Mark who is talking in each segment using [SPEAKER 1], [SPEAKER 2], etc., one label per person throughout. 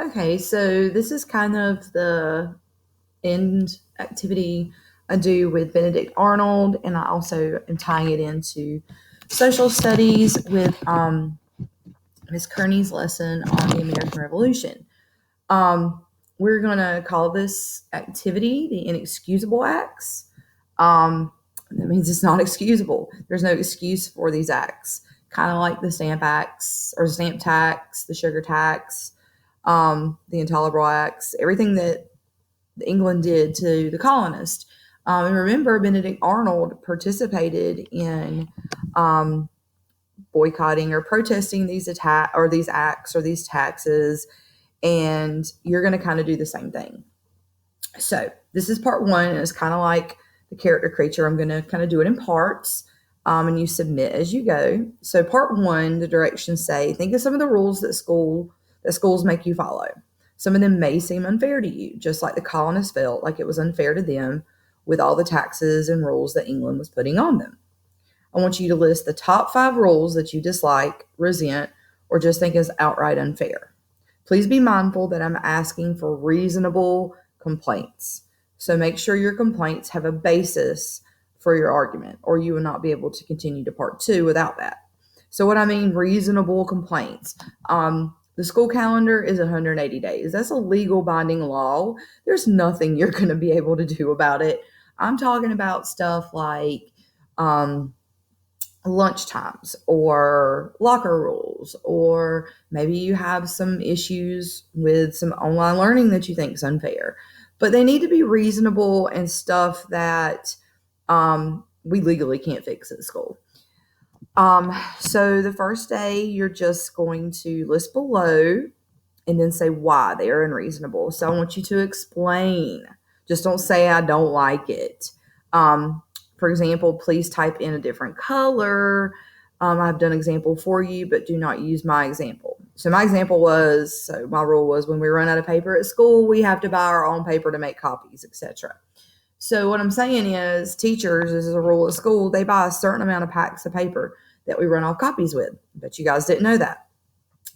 [SPEAKER 1] Okay, so this is kind of the end activity I do with Benedict Arnold, and I also am tying it into social studies with Miss Kearney's lesson on the American Revolution. Um, we're going to call this activity the Inexcusable Acts. That means it's not excusable. There's no excuse for these acts, kind of like the stamp acts or the stamp tax, the sugar tax, the intolerable acts, everything that England did to the colonists. And remember, Benedict Arnold participated in boycotting or protesting these these acts or these taxes, and you're going to kind of do the same thing. So this is part one, and it's kind of like the character creature. I'm going to kind of do it in parts, and you submit as you go. So part one, the directions say, think of some of the rules that schools make you follow. Some of them may seem unfair to you, just like the colonists felt like it was unfair to them with all the taxes and rules that England was putting on them. I want you to list the top 5 rules that you dislike, resent, or just think is outright unfair. Please be mindful that I'm asking for reasonable complaints. So make sure your complaints have a basis for your argument, or you will not be able to continue to part 2 without that. So what I mean, reasonable complaints. The school calendar is 180 days. That's a legal binding law. There's nothing you're going to be able to do about it. I'm talking about stuff like lunch times or locker rules, or maybe you have some issues with some online learning that you think is unfair, but they need to be reasonable and stuff that we legally can't fix at school. So the first day, you're just going to list below and then say why they are unreasonable. So I want you to explain. Just don't say I don't like it. For example, please type in a different color. I've done an example for you, but do not use my example. So my rule was when we run out of paper at school, we have to buy our own paper to make copies, etc. So what I'm saying is teachers, this is a rule at school, they buy a certain amount of packs of paper that we run off copies with. But you guys didn't know that.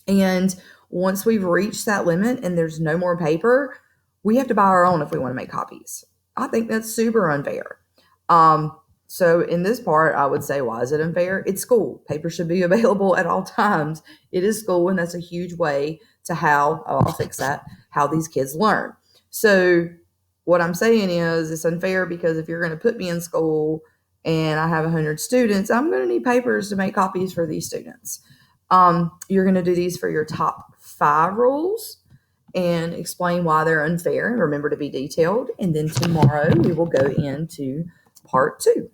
[SPEAKER 1] And once we've reached that limit and there's no more paper, we have to buy our own if we want to make copies. I think that's super unfair. So in this part, I would say, why is it unfair? It's school. Paper should be available at all times. It is school, and that's a huge way to I'll fix that, how these kids learn. So what I'm saying is it's unfair because if you're going to put me in school and I have 100 students, I'm going to need papers to make copies for these students. You're going to do these for your top 5 rules and explain why they're unfair, and remember to be detailed. And then tomorrow we will go into part 2.